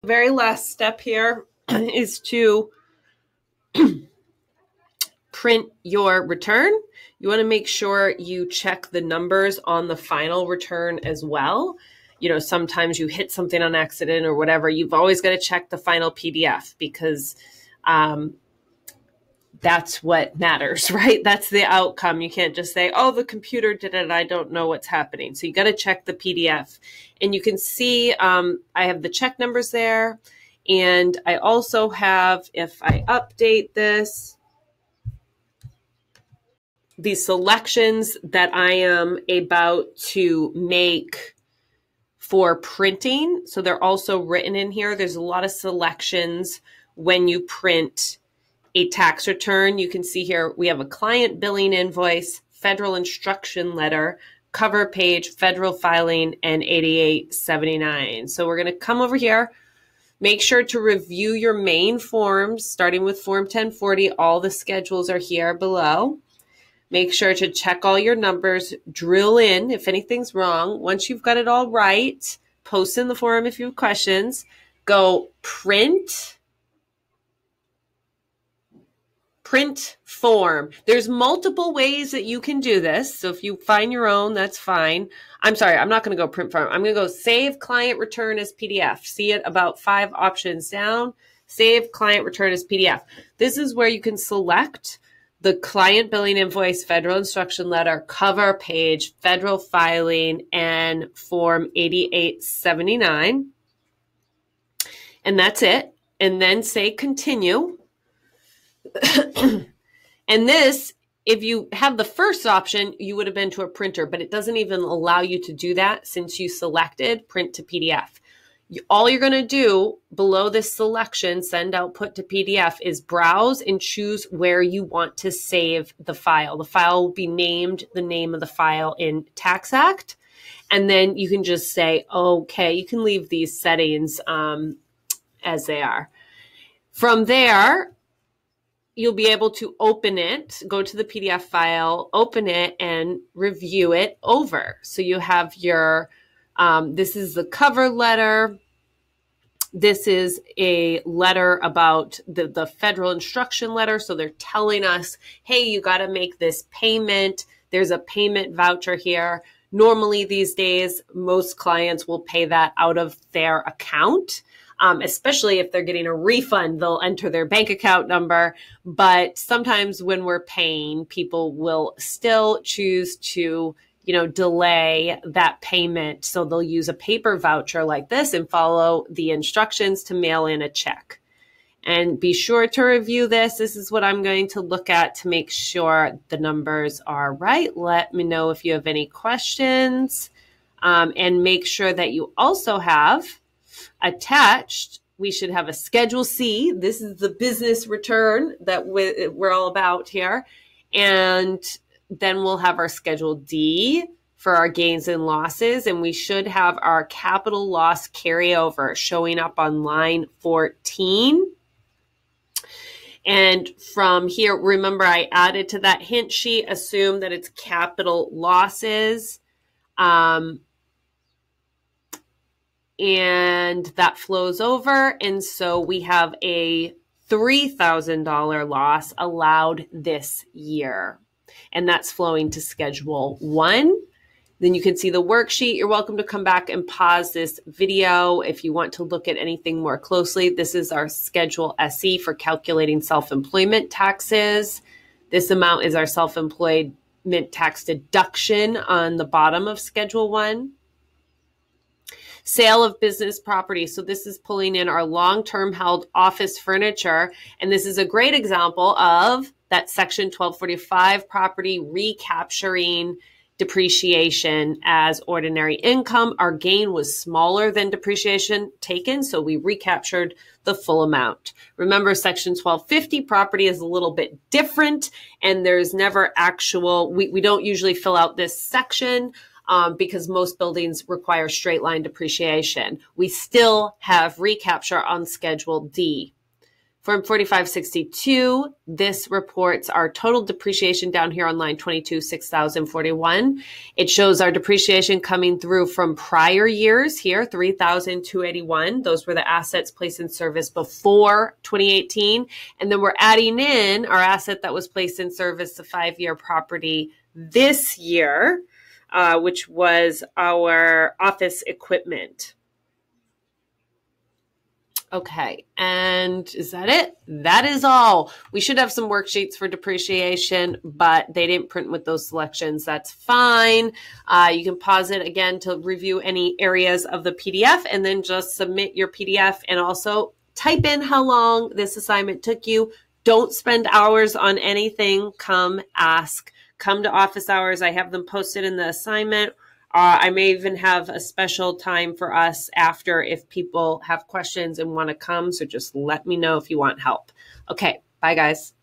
Very last step here is to print your return. You want to make sure you check the numbers on the final return as well. You know, sometimes you hit something on accident or whatever. You've always got to check the final PDF because that's what matters, right? That's the outcome. You can't just say, oh, the computer did it. I don't know what's happening. So you got to check the PDF. And you can see I have the check numbers there. And I also have, if I update this, the selections that I am about to make for printing. So they're also written in here. There's a lot of selections when you print a tax return. You can see here we have a client billing invoice, federal instruction letter, cover page, federal filing, and 8879. So we're going to come over here. Make sure to review your main forms, starting with Form 1040. All the schedules are here below. Make sure to check all your numbers, drill in if anything's wrong. Once you've got it all right, post in the forum if you have questions. Go print form. There's multiple ways that you can do this. So if you find your own, that's fine. I'm sorry, I'm not going to go print form. I'm going to go save client return as PDF. See it about 5 options down. Save client return as PDF. This is where you can select the client billing invoice, federal instruction letter, cover page, federal filing, and Form 8879. And that's it. And then say continue. And this, if you have the first option, you would have been to a printer, but it doesn't even allow you to do that since you selected print to PDF. All you're going to do below this selection, send output to PDF, is browse and choose where you want to save the file. The file will be named the name of the file in TaxAct. And then you can just say, okay, you can leave these settings as they are. From there, you'll be able to open it, go to the PDF file, open it, and review it over. So you have your, this is the cover letter. This is a letter about the federal instruction letter. So they're telling us, hey, you got to make this payment. There's a payment voucher here. Normally these days, most clients will pay that out of their account. Especially if they're getting a refund, they'll enter their bank account number. But sometimes when we're paying, people will still choose to, delay that payment. So they'll use a paper voucher like this and follow the instructions to mail in a check. And be sure to review this. This is what I'm going to look at to make sure the numbers are right. Let me know if you have any questions. And make sure that you also have attached, we should have a Schedule C. This is the business return that we're all about here. And then we'll have our Schedule D for our gains and losses. And we should have our capital loss carryover showing up on line 14. And from here, remember I added to that hint sheet, assume that it's capital losses. And that flows over. And so we have a $3,000 loss allowed this year. And that's flowing to Schedule 1. Then you can see the worksheet. You're welcome to come back and pause this video if you want to look at anything more closely. This is our Schedule SE for calculating self-employment taxes. This amount is our self-employment tax deduction on the bottom of Schedule 1. Sale of business property. So this is pulling in our long-term held office furniture. And this is a great example of that Section 1245 property recapturing depreciation as ordinary income. Our gain was smaller than depreciation taken, so we recaptured the full amount. Remember, Section 1250 property is a little bit different, and there's never actual, we don't usually fill out this section because most buildings require straight line depreciation. We still have recapture on Schedule D. Form 4562, this reports our total depreciation down here on line 22, 6,041. It shows our depreciation coming through from prior years here, 3,281. Those were the assets placed in service before 2018. And then we're adding in our asset that was placed in service, the 5-year property this year, which was our office equipment. Okay, and is that it? That is all. We should have some worksheets for depreciation, but they didn't print with those selections. That's fine. You can pause it again to review any areas of the PDF and then just submit your PDF and also type in how long this assignment took you. Don't spend hours on anything. Come ask. Come to office hours. I have them posted in the assignment. I may even have a special time for us after if people have questions and want to come. So just let me know if you want help. Okay. Bye, guys.